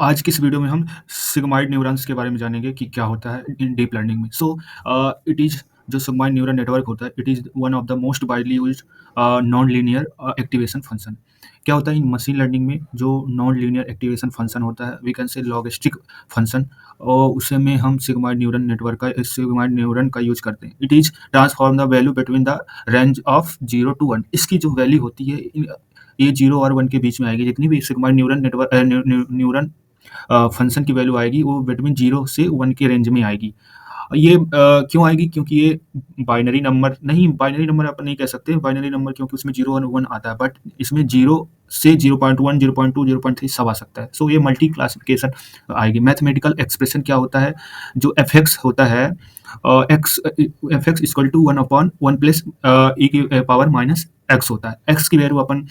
आज की इस वीडियो में हम सिग्मॉइड न्यूरॉन्स के बारे में जानेंगे कि क्या होता है इन डीप लर्निंग में। इट इज़ जो सिग्मॉइड न्यूरल नेटवर्क होता है, it is one of the most widely used non linear activation function. क्या होता है इन मशीन लर्निंग में जो नॉन लीनियर एक्टिवेशन फंक्शन होता है, we can say logistic function, और उसे में हम सिग्मॉइड न्यूरल नेटवर्क का सिग्मॉइड न्यूरन का यूज़ करते हैं। It is transform the value between the range of 0 to 1। इसकी जो वैल्यू होती है ये 0 और 1 के बीच में आएगी। जितनी भी sigmoid neuron network neuron function की वैल्यू आएगी वो बिटवीन 0 से 1 के रेंज में आएगी। ये क्यों आएगी? क्योंकि ये बाइनरी नंबर अपन नहीं कह सकते बाइनरी नंबर, क्योंकि उसमें 0 और 1 आता है, बट इसमें 0 से 0.1, 0.2, 0.3 सब आ सकता है। सो ये मल्टी क्लासिफिकेशन आएगी। मैथमेटिकल एक्सप्रेशन क्या होता है? जो एफ होता है, F x equal to 1/1 plus e की पावर माइनस एक्स होता है। एक्स की वैल्यू अपन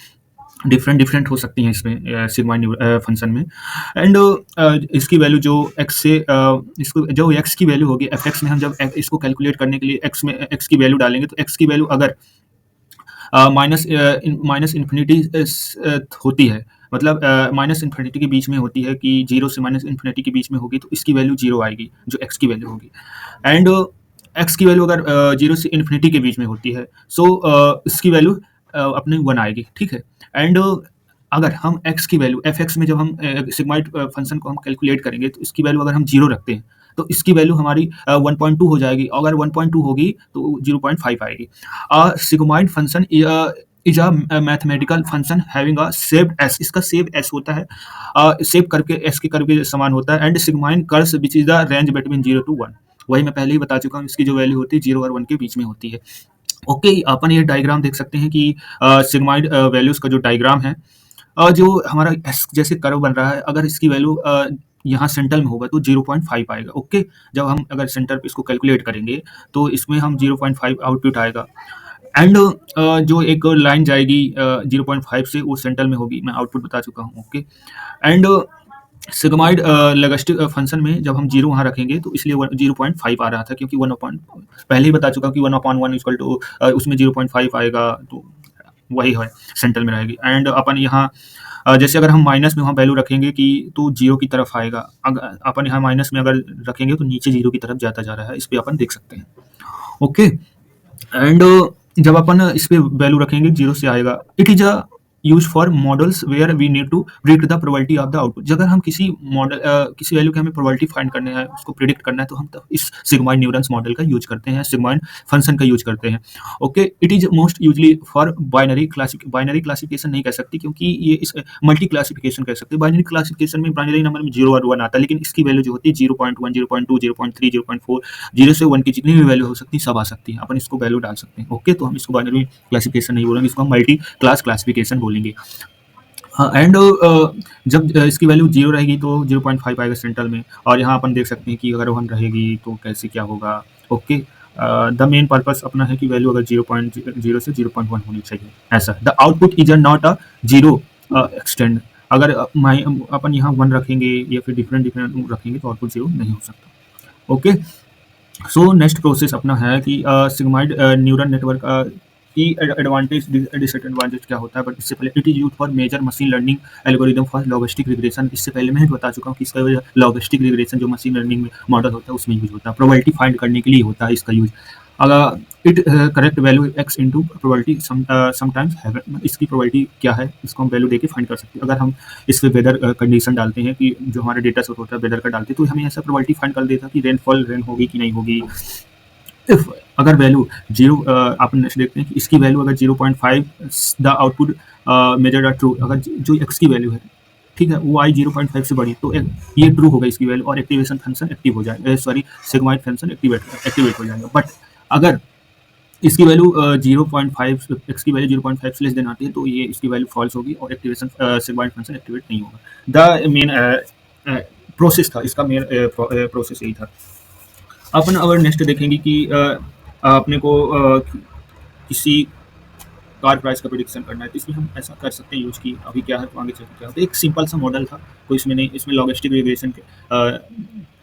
डिफरेंट हो सकती हैं इसमें सिग्मॉइड फंक्शन में। एंड इसकी वैल्यू जो एक्स से इसको जो एक्स की वैल्यू होगी एफ एक्स में, हम जब इसको कैलकुलेट करने के लिए एक्स की वैल्यू डालेंगे, तो एक्स की वैल्यू अगर माइनस इन्फिनिटी होती है, मतलब माइनस इन्फिनिटी के बीच में होती है कि 0 से माइनस इन्फिनिटी के बीच में होगी, तो इसकी वैल्यू 0 आएगी, जो एक्स की वैल्यू होगी। एंड एक्स की वैल्यू अगर 0 से इन्फिनिटी के बीच में होती है, इसकी वैल्यू अपने 1 आएगी, ठीक है। एंड अगर हम एक्स की वैल्यू एफ एक्स में जब हम सिग्मॉइड फंक्शन को हम कैलकुलेट करेंगे, तो इसकी वैल्यू अगर हम 0 रखते हैं, तो इसकी वैल्यू हमारी 1.2 हो जाएगी। अगर 1.2 होगी तो 0.5 आएगी। Sigmoid function is a mathematical function having a shaped S. इसका शेप एस होता है, शेप करके एस के कर्व के समान होता है। And sigmoid curves which is the range between 0 to 1। वही मैं पहले ही बता चुका हूँ, इसकी जो वैल्यू होती है 0 और 1 के बीच में होती है। ओके, अपन ये डायग्राम देख सकते हैं कि सिग्मॉइड वैल्यूज का जो डायग्राम है, जो हमारा एस जैसे कर्व बन रहा है, अगर इसकी वैल्यू यहाँ सेंटर में होगा तो 0.5 आएगा। ओके, जब हम अगर सेंटर पे इसको कैलकुलेट करेंगे, तो इसमें हम 0.5 आउटपुट आएगा। एंड जो एक लाइन जाएगी 0.5 से, वो सेंटर में होगी। मैं आउटपुट बता चुका हूँ। Okay, and sigmoid logistic function में जब हम 0 वहाँ रखेंगे, तो इसलिए 0.5 आ रहा था, क्योंकि 1 अपॉन, पहले ही बता चुका हूँ कि 1/1 इक्वल टू उसमें 0.5 आएगा, तो वही है, सेंटर में रहेगी। एंड अपन यहाँ जैसे अगर हम माइनस में वहाँ वैल्यू रखेंगे कि तो 0 की तरफ आएगा। अगर अपन यहाँ माइनस में अगर रखेंगे, तो नीचे 0 की तरफ जाता जा रहा है। इस पे अपन देख सकते हैं। ओके, एंड जब अपन इस पे वैल्यू रखेंगे 0 से आएगा। It is a use for models where we need to predict the probability of the output. अगर हम किसी मॉडल किसी वैल्यू की हमें प्रोबेबिलिटी फाइंड करना है, उसको प्रिडिक्ट करना है, तो हम इस सिग्मॉइड न्यूरन्स मॉडल का यूज करते हैं, सिग्मॉइड फंक्शन का यूज करते हैं। Okay, it is most usually for binary classification नहीं कह सकती, क्योंकि ये इस मल्टी क्लासिफिकेशन कह सकते हैं। बाइनरी क्लासिफिकेशन में बाइनरी नंबर में 0 और 1 आता है, लेकिन इसकी वैल्यू जो होती है 0.1, 0.2, 0.3, 0.4, 0 से 1 की जितनी भी वैल्यू हो सकती है, सब आ सकती है। अपन इसको वैल्यू डाल सकते हैं। ओके, तो हम इसको बाइनरी क्लासिफिकेशन नहीं बोलेंगे, इसको हम मल्टी क्लास क्लासिफिकेशन बोलेंगे। हाँ, एंड जब इसकी वैल्यू 0 रहेगी, तो 0.5 आएगा सेंटर में। और यहाँ अपन देख सकते हैं कि अगर 1 रहेगी तो कैसे क्या होगा। ओके, द मेन पर्पस अपना है कि वैल्यू अगर 0.0 से 0.1 होनी चाहिए, ऐसा। The output is not a 0 extend. अगर अपन यहाँ 1 रखेंगे या फिर डिफरेंट रखेंगे, तो आउटपुट 0 नहीं हो सकता। ओके, सो नेक्स्ट प्रोसेस अपना है कि सिग्मॉइड न्यूरल नेटवर्क की एडवांटेज डिसएडवांटेज क्या होता है। बट इससे पहले, it is use for major machine learning algorithm for logistic regression. इससे पहले मैं बता चुका हूँ कि इसका लॉजिस्टिक रिग्रेशन जो मशीन लर्निंग में मॉडल होता है, उसमें यूज होता है। प्रोबेबिलिटी फाइंड करने के लिए होता है इसका यूज। अगर it correct value x into probability sometimes haven. इसकी प्रोबेबिलिटी क्या है, इसको हम वैल्यू देके फाइंड कर सकते हैं। अगर हम इस पे वेदर कंडीशन डालते हैं, कि जो हमारे डेटा सेट होता है वेदर का डालते हैं, तो हमें ऐसा प्रोबेबिलिटी फाइंड कर देता है कि रेन होगी कि नहीं होगी। इफ अगर वैल्यू 0, आप नेक्स्ट देखते हैं कि इसकी वैल्यू अगर 0.5, the output measured are true. अगर जो एक्स की वैल्यू है, ठीक है, वो आई 0.5 से बड़ी, तो ये ट्रू होगा इसकी वैल्यू, और एक्टिवेशन फंक्शन एक्टिव हो जाएगा, सिग्मॉइड फंक्शन एक्टिवेट हो जाएगा। बट अगर इसकी वैल्यू 0.5, एक्स की वैल्यू 0.5 से लेस देन आती है, तो ये इसकी वैल्यू फॉल्स होगी और एक्टिवेशन सिग्मॉइड फंक्शन एक्टिवेट नहीं होगा। द मेन प्रोसेस था, इसका मेन प्रोसेस यही था। अपन अगर नेक्स्ट देखेंगे कि अपने को किसी कार प्राइस का प्रेडिक्शन करना है, तो इसमें हम ऐसा कर सकते हैं यूज की अभी क्या है, तो आगे चल के क्या होता है। एक सिंपल सा मॉडल था, कोई इसमें नहीं, इसमें लॉजिस्टिक रिग्रेशन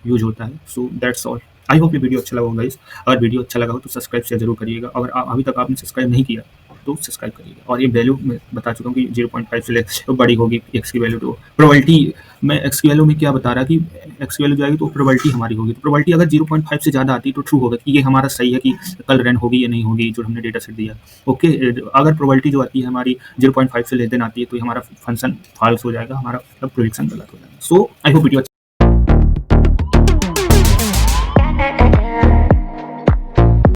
यूज होता है। So that's all. I hope ये वीडियो अच्छा लगा होगा गाइस। अगर वीडियो अच्छा लगा हो तो सब्सक्राइब शेयर जरूर करिएगा। अगर अभी तक आपने सब्सक्राइब नहीं किया, तो सब्सक्राइब करिएगा। और ये वैल्यू मैं बता चुका हूँ कि 0.5 से तो बड़ी होगी एक्स की वैल्यू, तो प्रोबेबिलिटी मैं एक्स की वैल्यू में क्या बता रहा कि एक्स की वैल्यू जाएगी तो प्रोबेबिलिटी हमारी होगी, तो प्रोबेबिलिटी अगर 0.5 से ज़्यादा आती है तो ट्रू होगा कि ये हमारा सही है कि कल रन होगी या नहीं होगी जो हमने डेटा सेट दिया। ओके, अगर प्रोबेबिलिटी जो आती है हमारी 0.5 से लेस देन आती है तो हमारा फंक्शन फॉल्स हो जाएगा, हमारा मतलब प्रेडिक्शन गलत हो जाएगा। सो आई होप वीडियो